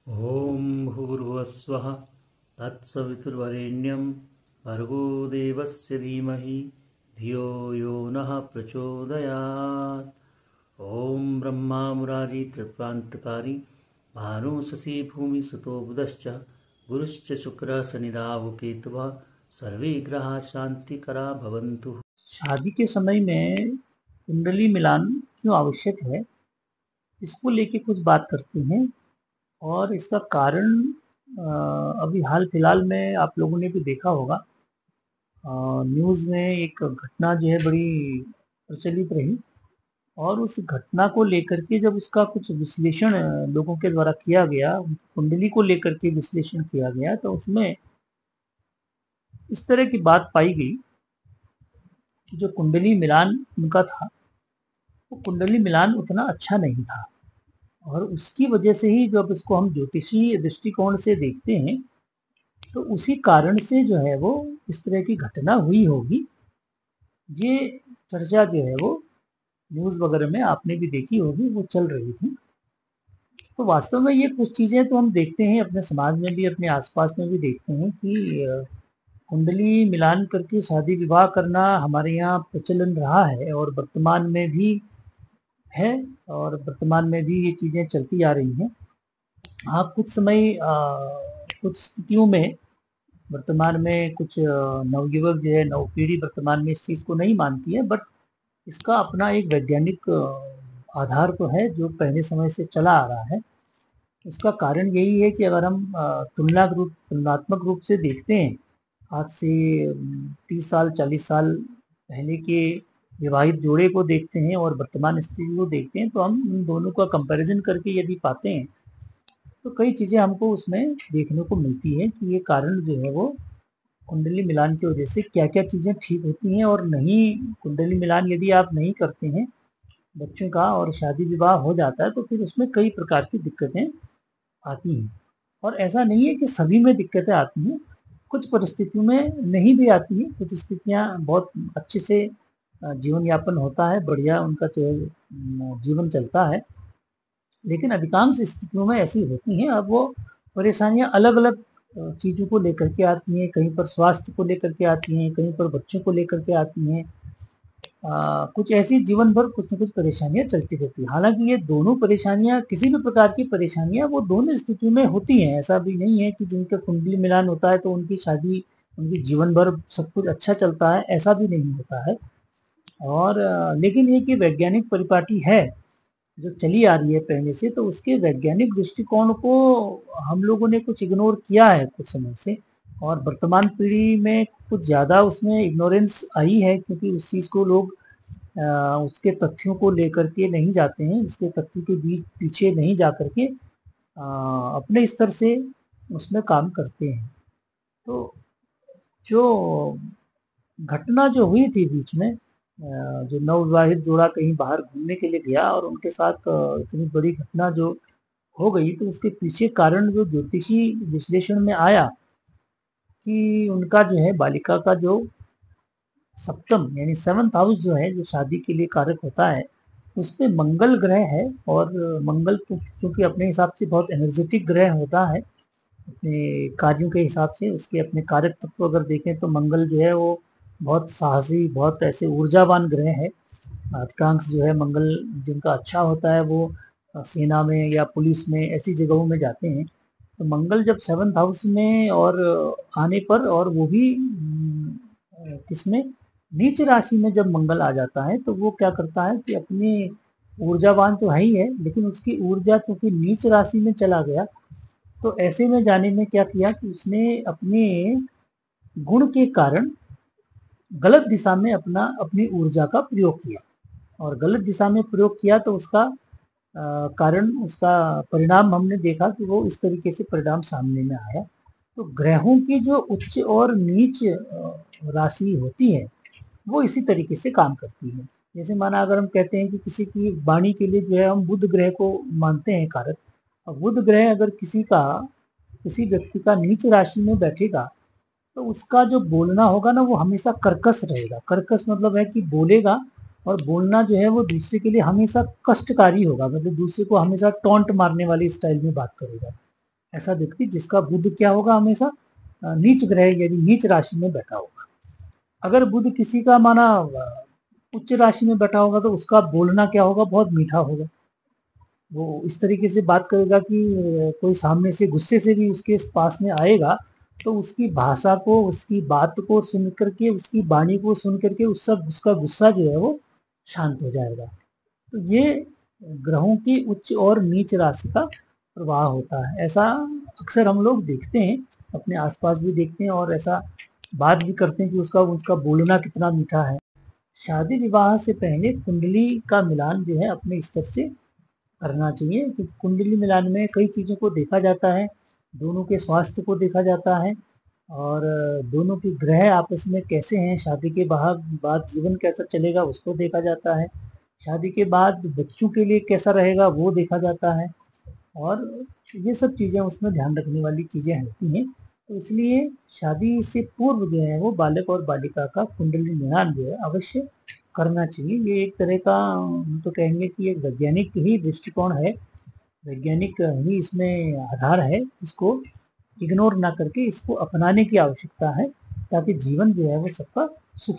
ॐ भूर्भुवस्वः तत्सवितुर्वरेण्यं भर्गो देवस्य धीमहि धियो यो नः प्रचोदयात्। ॐ ब्रह्मा मुरारी त्रिप्रान्तकारी भानु शशि भूमि सुतो बुधश्च गुरुश्च शुक्रः शनिराहु केतवः सर्वे ग्रहाः शान्तिकरा भवन्तु। शादी के समय में कुंडली मिलान क्यों आवश्यक है, इसको लेके कुछ बात करते हैं। और इसका कारण अभी हाल फिलहाल में आप लोगों ने भी देखा होगा, न्यूज़ में एक घटना जो है बड़ी प्रचलित रही। और उस घटना को लेकर के जब उसका कुछ विश्लेषण लोगों के द्वारा किया गया, कुंडली को लेकर के विश्लेषण किया गया, तो उसमें इस तरह की बात पाई गई कि जो कुंडली मिलान उनका था, वो कुंडली मिलान उतना अच्छा नहीं था। और उसकी वजह से ही जब इसको हम ज्योतिषीय दृष्टिकोण से देखते हैं, तो उसी कारण से जो है वो इस तरह की घटना हुई होगी। ये चर्चा जो है वो न्यूज़ वगैरह में आपने भी देखी होगी, वो चल रही थी। तो वास्तव में ये कुछ चीज़ें तो हम देखते हैं अपने समाज में भी, अपने आसपास में भी देखते हैं कि कुंडली मिलान करके शादी विवाह करना हमारे यहाँ प्रचलन रहा है और वर्तमान में भी है, और वर्तमान में भी ये चीज़ें चलती आ रही हैं। हाँ, कुछ समय कुछ स्थितियों में वर्तमान में कुछ नवयुवक जो है, नवपीढ़ी वर्तमान में इस चीज़ को नहीं मानती है, बट इसका अपना एक वैज्ञानिक आधार तो है जो पहले समय से चला आ रहा है। उसका कारण यही है कि अगर हम तुलनात्मक रूप से देखते हैं, आज से 30 साल 40 साल पहले के विवाहित जोड़े को देखते हैं और वर्तमान स्थिति को देखते हैं, तो हम इन दोनों का कंपैरिजन करके यदि पाते हैं, तो कई चीज़ें हमको उसमें देखने को मिलती है कि ये कारण जो है वो कुंडली मिलान की वजह से क्या क्या चीज़ें ठीक होती हैं और नहीं। कुंडली मिलान यदि आप नहीं करते हैं बच्चों का और शादी विवाह हो जाता है, तो फिर उसमें कई प्रकार की दिक्कतें आती हैं। और ऐसा नहीं है कि सभी में दिक्कतें आती हैं, कुछ परिस्थितियों में नहीं भी आती हैं। कुछ स्थितियाँ बहुत अच्छे से जीवन यापन होता है, बढ़िया उनका जीवन चलता है, लेकिन अधिकांश स्थितियों में ऐसी होती हैं। अब वो परेशानियाँ अलग अलग चीज़ों को लेकर के आती हैं, कहीं पर स्वास्थ्य को लेकर के आती हैं, कहीं पर बच्चों को लेकर के आती हैं। कुछ ऐसी जीवन भर कुछ न कुछ परेशानियाँ चलती रहती हैं। हालांकि ये दोनों परेशानियाँ, किसी भी प्रकार की परेशानियाँ, वो दोनों स्थितियों में होती हैं। ऐसा भी नहीं है कि जिनका कुंडली मिलान होता है तो उनकी शादी, उनकी जीवन भर सब कुछ अच्छा चलता है, ऐसा भी नहीं होता है। और लेकिन ये कि वैज्ञानिक परिपाटी है जो चली आ रही है पहले से, तो उसके वैज्ञानिक दृष्टिकोण को हम लोगों ने कुछ इग्नोर किया है कुछ समय से। और वर्तमान पीढ़ी में कुछ ज़्यादा उसमें इग्नोरेंस आई है, क्योंकि उस चीज़ को लोग उसके तथ्यों को लेकर के नहीं जाते हैं, उसके तथ्यों के बीच पीछे नहीं जा करके अपने स्तर से उसमें काम करते हैं। तो जो घटना जो हुई थी बीच में, जो नवविवाहित जोड़ा कहीं बाहर घूमने के लिए गया और उनके साथ इतनी बड़ी घटना जो हो गई, तो उसके पीछे कारण जो ज्योतिषी विश्लेषण में आया कि उनका जो है बालिका का जो सप्तम यानी 7th हाउस जो है, जो शादी के लिए कारक होता है, उस पे मंगल ग्रह है। और मंगल क्योंकि अपने हिसाब से बहुत एनर्जेटिक ग्रह होता है, अपने कार्यों के हिसाब से उसके अपने कारक तत्व अगर देखें तो मंगल जो है वो बहुत साहसी, बहुत ऐसे ऊर्जावान ग्रह है। अधिकांश जो है मंगल जिनका अच्छा होता है वो सेना में या पुलिस में, ऐसी जगहों में जाते हैं। तो मंगल जब 7th हाउस में और आने पर, और वो भी किसमें, नीच राशि में जब मंगल आ जाता है, तो वो क्या करता है कि अपनी ऊर्जावान तो है ही है, लेकिन उसकी ऊर्जा क्योंकि नीच राशि में चला गया, तो ऐसे में जाने में क्या किया कि उसने अपने गुण के कारण गलत दिशा में अपनी ऊर्जा का प्रयोग किया। और गलत दिशा में प्रयोग किया तो उसका कारण, उसका परिणाम हमने देखा कि वो इस तरीके से परिणाम सामने में आया। तो ग्रहों की जो उच्च और नीच राशि होती है, वो इसी तरीके से काम करती है। जैसे माना अगर हम कहते हैं कि किसी की वाणी के लिए जो है हम बुध ग्रह को मानते हैं कारक। अब बुध ग्रह अगर किसी व्यक्ति का नीच राशि में बैठेगा, तो उसका जो बोलना होगा ना, वो हमेशा कर्कश रहेगा। कर्कश मतलब है कि बोलेगा, और बोलना जो है वो दूसरे के लिए हमेशा कष्टकारी होगा, मतलब दूसरे को हमेशा टॉन्ट मारने वाली स्टाइल में बात करेगा। ऐसा व्यक्ति जिसका बुध क्या होगा, हमेशा नीच ग्रह यानी नीच राशि में बैठा होगा। अगर बुध किसी का माना उच्च राशि में बैठा होगा तो उसका बोलना क्या होगा, बहुत मीठा होगा। वो इस तरीके से बात करेगा कि कोई सामने से गुस्से से भी उसके पास में आएगा तो उसकी भाषा को, उसकी बात को सुन करके, उसकी वाणी को सुन करके उसका गुस्सा जो है वो शांत हो जाएगा। तो ये ग्रहों की उच्च और नीच राशि का प्रवाह होता है। ऐसा अक्सर हम लोग देखते हैं, अपने आसपास भी देखते हैं और ऐसा बात भी करते हैं कि उसका उसका बोलना कितना मीठा है। शादी विवाह से पहले कुंडली का मिलान जो है अपने स्तर से करना चाहिए, क्योंकि कुंडली मिलान में कई चीज़ों को देखा जाता है। दोनों के स्वास्थ्य को देखा जाता है और दोनों के ग्रह आपस में कैसे हैं, शादी के बाद जीवन कैसा चलेगा उसको देखा जाता है, शादी के बाद बच्चों के लिए कैसा रहेगा वो देखा जाता है। और ये सब चीज़ें उसमें ध्यान रखने वाली चीज़ें होती हैं। तो इसलिए शादी से पूर्व जो है वो बालक और बालिका का कुंडली मिलान जो है अवश्य करना चाहिए। ये एक तरह का हम तो कहेंगे कि एक वैज्ञानिक ही दृष्टिकोण है, वैज्ञानिक ही इसमें आधार है। इसको इग्नोर ना करके इसको अपनाने की आवश्यकता है ताकि जीवन जो है वो सबका सुखी